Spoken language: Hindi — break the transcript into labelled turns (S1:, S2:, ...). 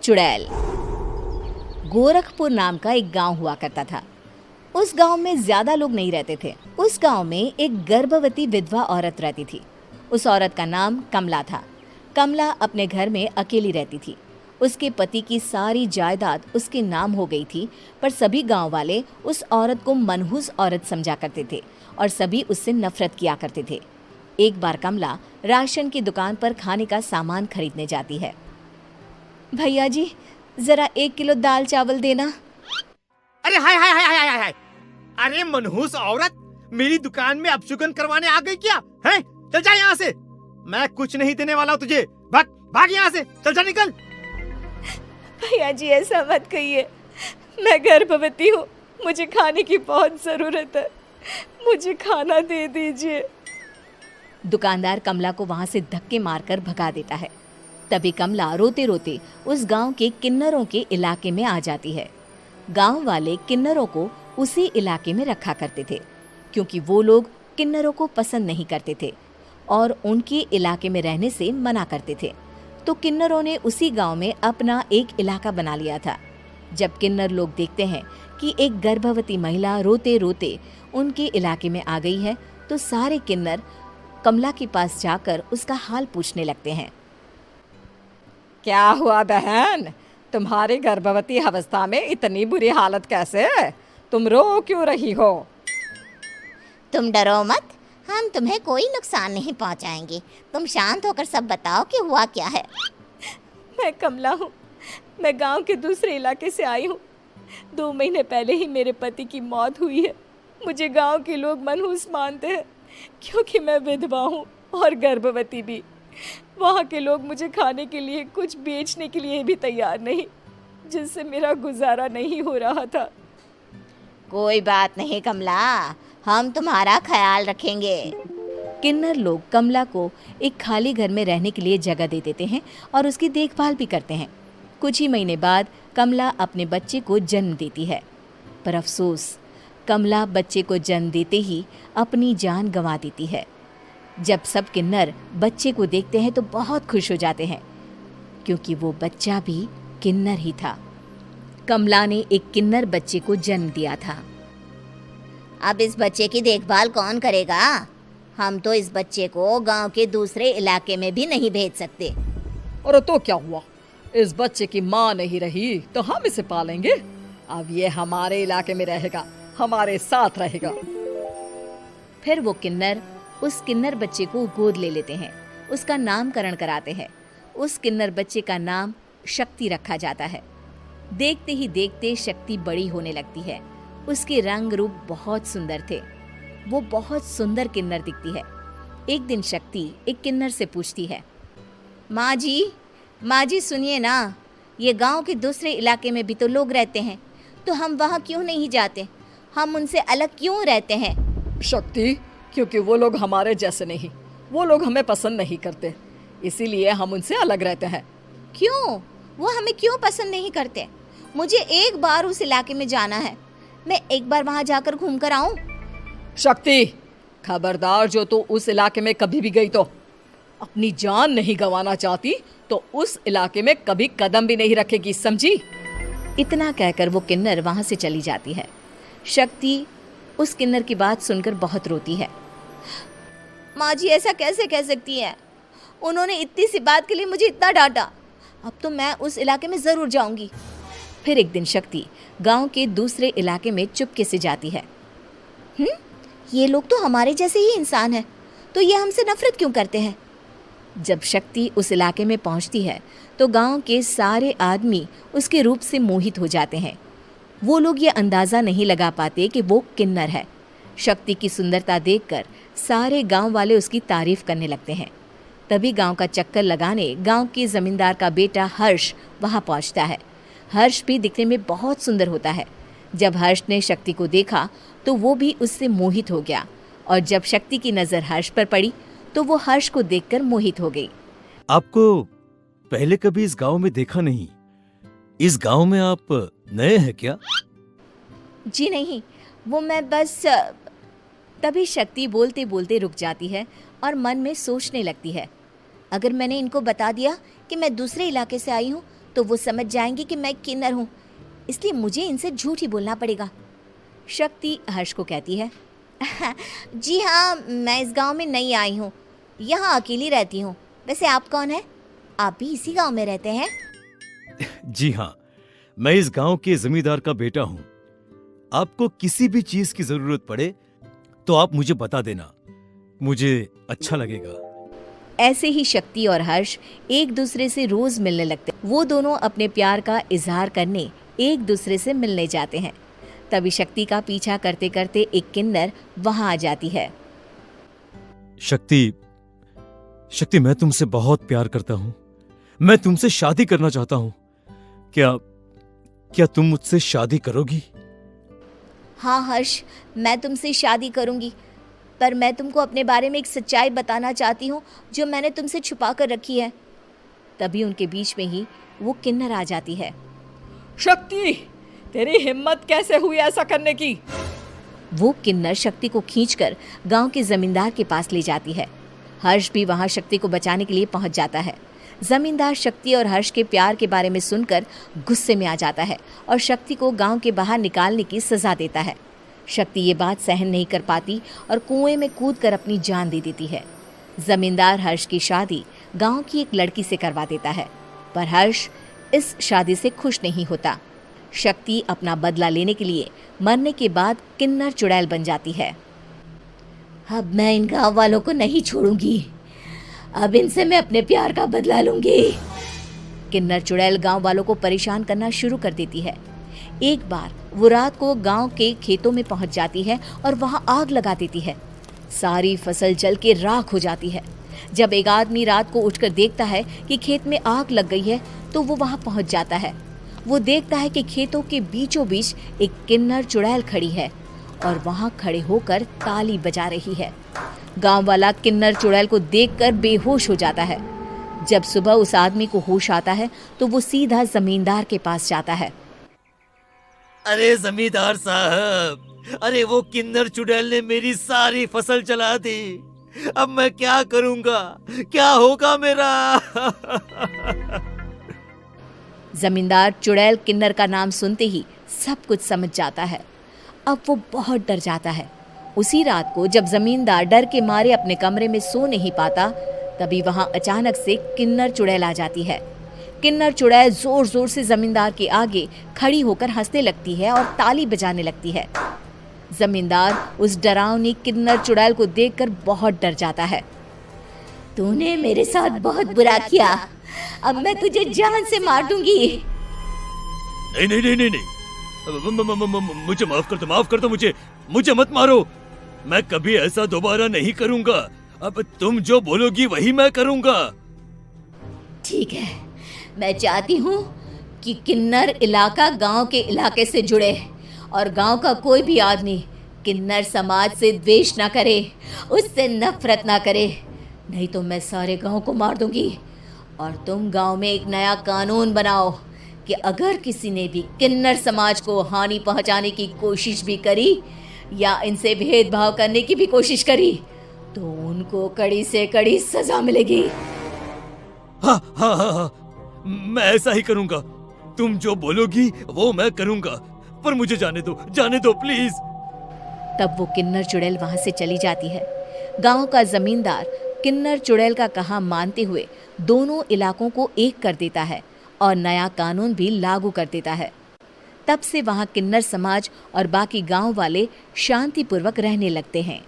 S1: चुड़ैल। गोरखपुर नाम का एक गांव हुआ करता था। उस गांव में ज्यादा लोग नहीं रहते थे। उस गांव में एक गर्भवती विधवा औरत रहती थी। उस औरत का नाम कमला था। कमला अपने घर में अकेली रहती थी। उसके पति की सारी जायदाद उसके नाम हो गई थी, पर सभी गांव वाले उस औरत को मनहूस औरत समझा करते थे और सभी उससे नफरत किया करते थे। एक बार कमला राशन की दुकान पर खाने का सामान खरीदने जाती है। भैया जी, जरा 1 किलो दाल चावल देना।
S2: अरे हाय हाय हाय हाय हाय हाय! अरे मनहूस औरत, मेरी दुकान में अपशुगन करवाने आ गई क्या? हैं? चल जा यहाँ से। मैं कुछ नहीं देने वाला हूँ तुझे। भाग भाग यहाँ से, चल जा, निकल।
S1: भैया जी, ऐसा मत कहिए। मैं गर्भवती हूँ, मुझे खाने की बहुत जरूरत है। मुझे खाना दे दीजिए। दुकानदार कमला को वहां से धक्के मारकर भगा देता है। तभी कमला रोते रोते उस गांव के किन्नरों के इलाके में आ जाती है। गांव वाले किन्नरों को उसी इलाके में रखा करते थे, क्योंकि वो लोग किन्नरों को पसंद नहीं करते थे और उनके इलाके में रहने से मना करते थे। तो किन्नरों ने उसी गांव में अपना एक इलाका बना लिया था। जब किन्नर लोग देखते हैं कि एक गर्भवती महिला रोते रोते उनके इलाके में आ गई है, तो सारे किन्नर कमला के पास जाकर उसका हाल पूछने लगते हैं।
S3: क्या हुआ बहन, तुम्हारी गर्भवती अवस्था में इतनी बुरी हालत कैसे है? तुम रो क्यों रही हो?
S4: तुम डरो मत, हम तुम्हें कोई नुकसान नहीं पहुंचाएंगे। तुम शांत होकर सब बताओ कि हुआ क्या है।
S1: मैं कमला हूँ। मैं गांव के दूसरे इलाके से आई हूँ। 2 महीने पहले ही मेरे पति की मौत हुई है। मुझे गांव के लोग मनहूस मानते हैं, क्योंकि मैं विधवा हूँ और गर्भवती भी। वहाँ के लोग मुझे खाने के लिए कुछ बेचने के लिए भी तैयार नहीं, जिससे मेरा गुजारा नहीं हो रहा था।
S4: कोई बात नहीं कमला, हम तुम्हारा ख्याल रखेंगे।
S1: किन्नर लोग कमला को एक खाली घर में रहने के लिए जगह दे देते हैं और उसकी देखभाल भी करते हैं। कुछ ही महीने बाद कमला अपने बच्चे को जन्म देती है, पर अफसोस, कमला बच्चे को जन्म देते ही अपनी जान गंवा देती है। जब सब किन्नर बच्चे को देखते हैं तो बहुत खुश हो जाते हैं, क्योंकि वो बच्चा भी किन्नर ही था। कमला ने एक किन्नर बच्चे को जन्म दिया था।
S4: अब इस बच्चे की देखभाल कौन करेगा? हम तो इस बच्चे को गांव के दूसरे इलाके में भी नहीं भेज सकते।
S3: और तो क्या हुआ, इस बच्चे की माँ नहीं रही तो हम इसे पालेंगे। अब ये हमारे इलाके में रहेगा, हमारे साथ रहेगा।
S1: फिर वो किन्नर उस किन्नर बच्चे को गोद ले लेते हैं, उसका नामकरण कराते हैं। उस किन्नर बच्चे का नाम शक्ति रखा जाता है। देखते ही देखते शक्ति बड़ी होने लगती है। उसके रंग रूप बहुत सुंदर थे। वो बहुत सुंदर किन्नर दिखती है। एक दिन शक्ति एक किन्नर से पूछती है, माँ जी सुनिए ना, ये गांव के दूसरे इलाके में भी तो लोग रहते हैं, तो हम वहाँ क्यों नहीं जाते? हम उनसे अलग क्यों रहते हैं?
S3: शक्ति, क्योंकि वो लोग हमारे जैसे नहीं, वो लोग हमें पसंद नहीं करते, इसीलिए हम उनसे अलग रहते हैं।
S4: क्यों? वो हमें क्यों पसंद नहीं करते? मुझे एक बार उस इलाके में जाना है। मैं एक बार वहाँ जाकर घूम कर आऊँ।
S3: शक्ति, खबरदार, जो तू उस इलाके में कभी भी गई तो अपनी जान नहीं गंवाना चाहती तो उस इलाके में कभी कदम भी नहीं रखेगी, समझी?
S1: इतना कहकर वो किन्नर वहाँ से चली जाती है। शक्ति उस किन्नर की बात सुनकर बहुत रोती है।
S4: माँ जी, ऐसा कैसे कह सकती हैं? उन्होंने इतनी सी बात के लिए मुझे इतना डांटा। अब तो मैं उस इलाके में ज़रूर जाऊंगी।
S1: फिर एक दिन शक्ति गांव के दूसरे इलाके में चुपके से जाती है।
S4: ये लोग तो हमारे जैसे ही इंसान हैं, तो ये हमसे नफरत क्यों करते हैं?
S1: जब शक्ति उस इलाके में पहुंचती है तो गांव के सारे आदमी उसके रूप से मोहित हो जाते हैं। वो लोग ये अंदाज़ा नहीं लगा पाते कि वो किन्नर है। शक्ति की सुंदरता देखकर सारे गांव वाले उसकी तारीफ करने लगते हैं। तभी गांव का चक्कर लगाने गांव के जमींदार का बेटा हर्ष वहां पहुंचता है। हर्ष भी दिखने में बहुत सुंदर होता है। जब हर्ष ने शक्ति को देखा तो वो भी उससे मोहित हो गया, और जब शक्ति की नज़र हर्ष पर पड़ी तो वो हर्ष को देखकर मोहित हो गई।
S5: आपको पहले कभी इस गांव में देखा नहीं। इस गांव में आप नए हैं क्या?
S1: जी नहीं, वो मैं बस। तभी शक्ति बोलते बोलते रुक जाती है और मन में सोचने लगती है,
S4: अगर मैंने इनको बता दिया कि मैं दूसरे इलाके से आई हूँ तो वो समझ जाएंगे कि मैं किन्नर हूँ, इसलिए मुझे इनसे झूठ ही बोलना पड़ेगा।
S1: शक्ति हर्ष को कहती है,
S4: जी हाँ, मैं इस गांव में नई आई हूँ, यहाँ अकेली रहती हूँ। वैसे आप कौन है? आप भी इसी गांव में रहते हैं?
S5: जी हाँ, मैं इस गांव के जमींदार का बेटा हूं। आपको किसी भी चीज की जरूरत पड़े तो आप मुझे बता देना, मुझे अच्छा लगेगा।
S1: ऐसे ही शक्ति और हर्ष एक दूसरे से रोज मिलने लगते। वो दोनों अपने प्यार का इजहार करने एक दूसरे से मिलने जाते हैं। तभी शक्ति का पीछा करते करते एक किन्नर वहां आ जाती है।
S5: शक्ति, शक्ति, मैं तुमसे बहुत प्यार करता हूं। मैं तुमसे शादी करना चाहता हूं। क्या तुम मुझसे शादी करोगी?
S4: हाँ हर्ष, मैं तुमसे शादी करूँगी, पर मैं तुमको अपने बारे में एक सच्चाई बताना चाहती हूँ जो मैंने तुमसे छुपा कर रखी है।
S1: तभी उनके बीच में ही वो किन्नर आ जाती है।
S3: शक्ति, तेरी हिम्मत कैसे हुई ऐसा करने की?
S1: वो किन्नर शक्ति को खींचकर गांव के जमींदार के पास ले जाती है। हर्ष भी वहां शक्ति को बचाने के लिए पहुंच जाता है। जमींदार शक्ति और हर्ष के प्यार के बारे में सुनकर गुस्से में आ जाता है और शक्ति को गांव के बाहर निकालने की सजा देता है। शक्ति ये बात सहन नहीं कर पाती और कुएं में कूदकर अपनी जान दे देती है। जमींदार हर्ष की शादी गांव की एक लड़की से करवा देता है, पर हर्ष इस शादी से खुश नहीं होता। शक्ति अपना बदला लेने के लिए मरने के बाद किन्नर चुड़ैल बन जाती है।
S4: अब मैं इन गाँव वालों को नहीं छोड़ूंगी, अब इनसे मैं अपने प्यार का बदला लूंगी।
S1: किन्नर चुड़ैल गांव वालों को परेशान करना शुरू कर देती है। एक बार वो रात को गांव के खेतों में पहुंच जाती है और वहां आग लगा देती है। सारी फसल जल के राख हो जाती है। जब एक आदमी रात को उठकर देखता है कि खेत में आग लग गई है तो वो वहां पहुंच जाता है। वो देखता है कि खेतों के बीचों बीच एक किन्नर चुड़ैल खड़ी है और वहां खड़े होकर ताली बजा रही है। गांव वाला किन्नर चुड़ैल को देखकर बेहोश हो जाता है। जब सुबह उस आदमी को होश आता है तो वो सीधा जमींदार के पास जाता है।
S5: अरे जमींदार साहब, अरे वो किन्नर चुड़ैल ने मेरी सारी फसल जला दी। अब मैं क्या करूंगा? क्या होगा मेरा?
S1: जमींदार चुड़ैल किन्नर का नाम सुनते ही सब कुछ समझ जाता है। अब वो बहुत डर जाता है। उसी रात को जब जमींदार डर के मारे अपने कमरे में सो नहीं पाता, तभी वहां अचानक से किन्नर चुड़ैल आ जाती है। किन्नर चुड़ैल जोर जोर से जमींदार के आगे खड़ी होकर हंसने लगती है और ताली बजाने लगती है। जमींदार उस डरावनी किन्नर चुड़ैल को देखकर बहुत डर जाता है।
S4: तूने मेरे साथ बहुत बुरा किया, अब मैं तुझे जान से मार दूंगी।
S5: नहीं नहीं नहीं नहीं नहीं, मुझे माफ कर दो, मुझे मत मारो। मैं कभी ऐसा दोबारा नहीं करूंगा। अब तुम जो बोलोगी वही मैं करूंगा।
S4: ठीक है, मैं चाहती हूँ कि किन्नर इलाका गांव के इलाके से जुड़े और गांव का कोई भी आदमी किन्नर समाज से द्वेष ना करे, उससे नफरत ना करे, नहीं तो मैं सारे गांव को मार दूंगी। और तुम गांव में एक नया कानून बनाओ कि अगर किसी ने भी किन्नर समाज को हानि पहुंचाने की कोशिश भी करी या इनसे भेदभाव करने की भी कोशिश करी तो उनको कड़ी से कड़ी सजा मिलेगी।
S5: हाँ हाँ हाँ हाँ, मैं ऐसा ही करूंगा। तुम जो बोलोगी वो मैं करूंगा, पर मुझे जाने दो प्लीज।
S1: तब वो किन्नर चुड़ैल वहां से चली जाती है। गांव का जमींदार किन्नर चुड़ैल का कहा मानते हुए दोनों इलाकों को एक कर देता है और नया कानून भी लागू कर देता है। तब से वहां किन्नर समाज और बाकी गांव वाले शांतिपूर्वक रहने लगते हैं।